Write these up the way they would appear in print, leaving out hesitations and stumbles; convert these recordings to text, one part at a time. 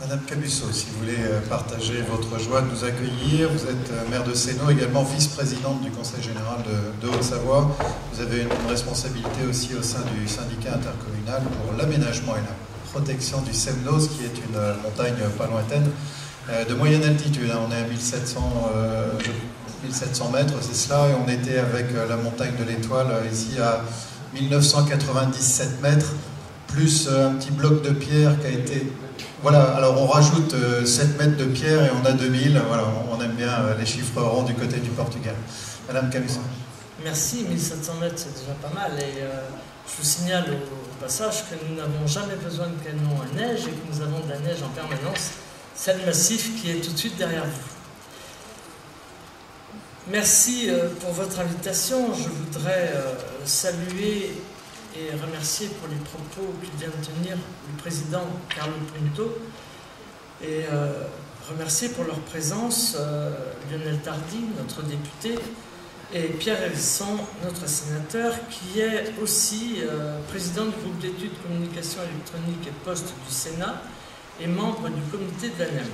Madame Camusso, si vous voulez partager votre joie de nous accueillir, vous êtes maire de Sénaux, également vice-présidente du Conseil général de Haute-Savoie. Vous avez une responsabilité aussi au sein du syndicat intercommunal pour l'aménagement et la protection du Semnoz, qui est une montagne pas lointaine de moyenne altitude. On est à 1700 mètres, c'est cela, et on était avec la montagne de l'Étoile ici à 1997 mètres, plus un petit bloc de pierre qui a été... Voilà, alors on rajoute 7 mètres de pierre et on a 2000. Voilà, on aime bien les chiffres ronds du côté du Portugal. Madame Camusso. Merci, 1700 mètres c'est déjà pas mal. Et je vous signale au passage que nous n'avons jamais besoin de canons à neige et que nous avons de la neige en permanence. C'est le massif qui est tout de suite derrière vous. Merci pour votre invitation. Je voudrais saluer et remercier pour les propos qu'il vient de tenir le président Carlo Punto et remercier pour leur présence Lionel Tardy, notre député, et Pierre Hérisson, notre sénateur, qui est aussi président du groupe d'études communication électronique et poste du Sénat et membre du comité de l'ANEM.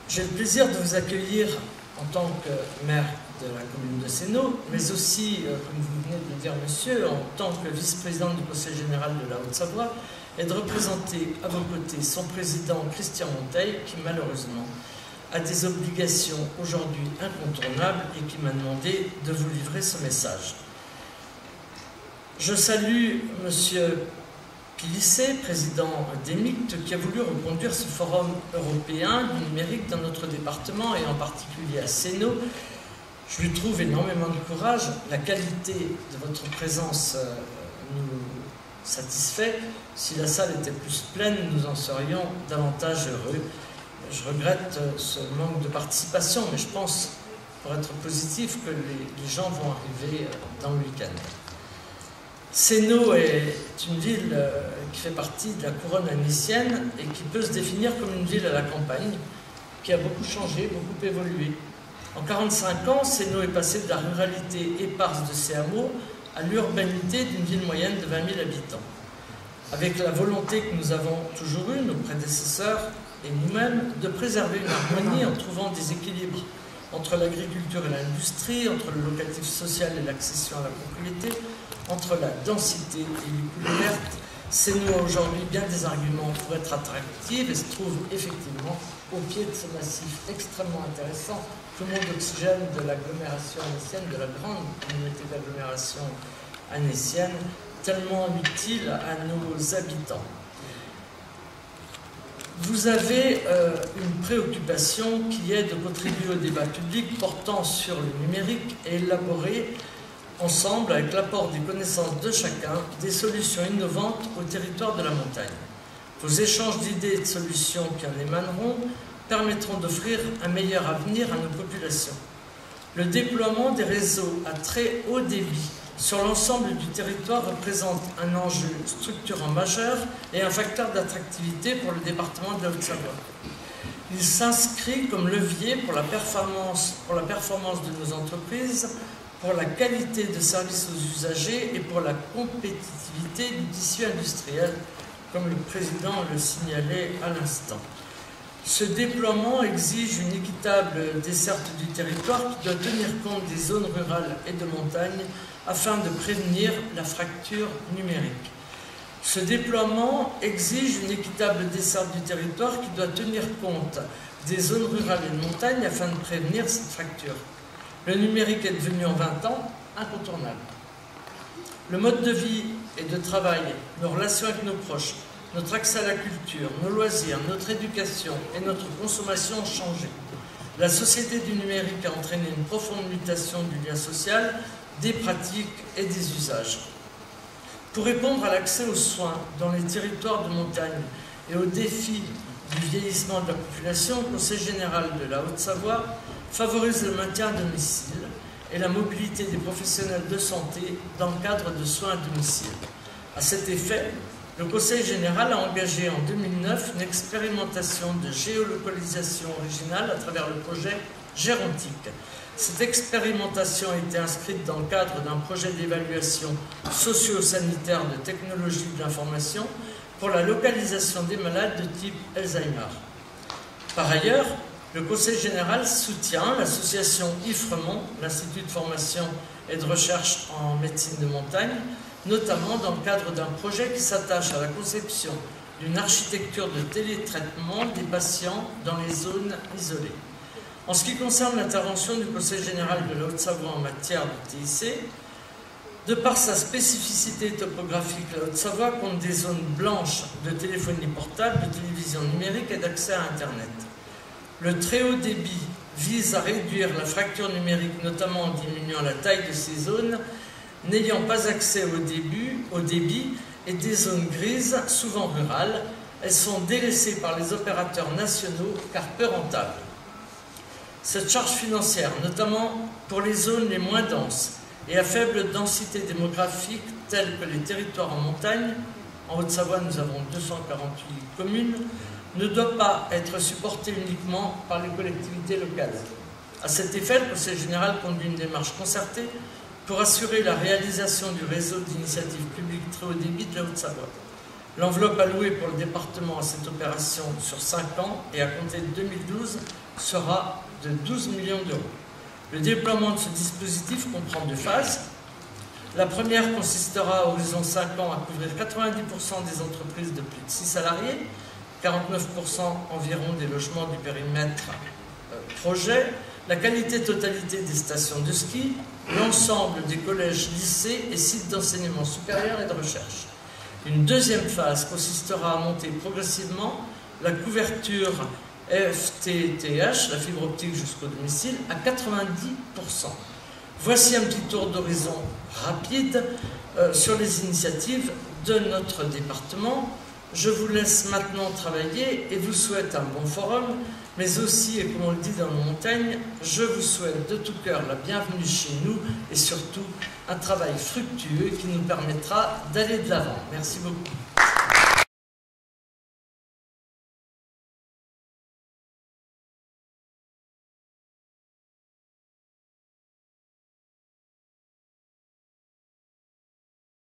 J'ai le plaisir de vous accueillir en tant que maire de la commune de Sénaux, mais aussi, comme vous venez de le dire, monsieur, en tant que vice-président du Conseil général de la Haute-Savoie, et de représenter à vos côtés son président Christian Monteil, qui malheureusement a des obligations aujourd'hui incontournables et qui m'a demandé de vous livrer ce message. Je salue monsieur Pilisset, président d'EMICT, qui a voulu reconduire ce forum européen du numérique dans notre département et en particulier à Sénaux. Je lui trouve énormément de courage. La qualité de votre présence nous satisfait. Si la salle était plus pleine, nous en serions davantage heureux. Je regrette ce manque de participation, mais je pense, pour être positif, que les gens vont arriver dans le week-end. Sénaux est une ville qui fait partie de la couronne annécienne et qui peut se définir comme une ville à la campagne, qui a beaucoup changé, beaucoup évolué. En 45 ans, Sénaux est passé de la ruralité éparse de ses hameaux à l'urbanité d'une ville moyenne de 20 000 habitants. Avec la volonté que nous avons toujours eue, nos prédécesseurs et nous-mêmes, de préserver une harmonie en trouvant des équilibres entre l'agriculture et l'industrie, entre le locatif social et l'accession à la propriété, entre la densité et les coulées vertes, Sénaux a aujourd'hui bien des arguments pour être attractive et se trouve effectivement au pied de ce massif extrêmement intéressant, poumon d'oxygène de l'agglomération annécienne, de la grande communauté d'agglomération annécienne, tellement utile à nos habitants. Vous avez une préoccupation qui est de contribuer au débat public portant sur le numérique et élaborer ensemble, avec l'apport des connaissances de chacun, des solutions innovantes au territoire de la montagne. Vos échanges d'idées et de solutions qui en émaneront permettront d'offrir un meilleur avenir à nos populations. Le déploiement des réseaux à très haut débit sur l'ensemble du territoire représente un enjeu structurant majeur et un facteur d'attractivité pour le département de la Haute-Savoie. Il s'inscrit comme levier pour la performance de nos entreprises, pour la qualité de service aux usagers et pour la compétitivité du tissu industriel, comme le président le signalait à l'instant. Ce déploiement exige une équitable desserte du territoire qui doit tenir compte des zones rurales et de montagne afin de prévenir la fracture numérique. Ce déploiement exige une équitable desserte du territoire qui doit tenir compte des zones rurales et de montagne afin de prévenir cette fracture. Le numérique est devenu en 20 ans incontournable. Le mode de vie et de travail, nos relations avec nos proches, notre accès à la culture, nos loisirs, notre éducation et notre consommation ont changé. La société du numérique a entraîné une profonde mutation du lien social, des pratiques et des usages. Pour répondre à l'accès aux soins dans les territoires de montagne et aux défis du vieillissement de la population, le Conseil général de la Haute-Savoie favorise le maintien à domicile et la mobilité des professionnels de santé dans le cadre de soins à domicile. À cet effet, le Conseil général a engagé en 2009 une expérimentation de géolocalisation originale à travers le projet Gérontique. Cette expérimentation a été inscrite dans le cadre d'un projet d'évaluation socio-sanitaire de technologie de l'information pour la localisation des malades de type Alzheimer. Par ailleurs, le Conseil général soutient l'association IFREMONT, l'Institut de formation et de recherche en médecine de montagne, notamment dans le cadre d'un projet qui s'attache à la conception d'une architecture de télétraitement des patients dans les zones isolées. En ce qui concerne l'intervention du Conseil général de la Haute-Savoie en matière de TIC, de par sa spécificité topographique, la Haute-Savoie compte des zones blanches de téléphonie portable, de télévision numérique et d'accès à Internet. Le très haut débit vise à réduire la fracture numérique, notamment en diminuant la taille de ces zones, n'ayant pas accès au débit et des zones grises, souvent rurales. Elles sont délaissées par les opérateurs nationaux car peu rentables. Cette charge financière, notamment pour les zones les moins denses et à faible densité démographique, telles que les territoires en montagne, en Haute-Savoie nous avons 248 communes, ne doit pas être supportée uniquement par les collectivités locales. À cet effet, le Conseil général conduit une démarche concertée pour assurer la réalisation du réseau d'initiatives publiques très haut débit de la Haute-Savoie. L'enveloppe allouée pour le département à cette opération sur 5 ans et à compter de 2012 sera de 12 millions d'euros. Le déploiement de ce dispositif comprend 2 phases. La première consistera à horizon 5 ans à couvrir 90% des entreprises de plus de 6 salariés, 49% environ des logements du périmètre projet, la qualité-totalité des stations de ski, l'ensemble des collèges, lycées et sites d'enseignement supérieur et de recherche. Une deuxième phase consistera à monter progressivement la couverture FTTH, la fibre optique jusqu'au domicile, à 90%. Voici un petit tour d'horizon rapide sur les initiatives de notre département. Je vous laisse maintenant travailler et vous souhaite un bon forum, mais aussi, et comme on le dit dans nos montagnes, je vous souhaite de tout cœur la bienvenue chez nous et surtout un travail fructueux qui nous permettra d'aller de l'avant. Merci beaucoup.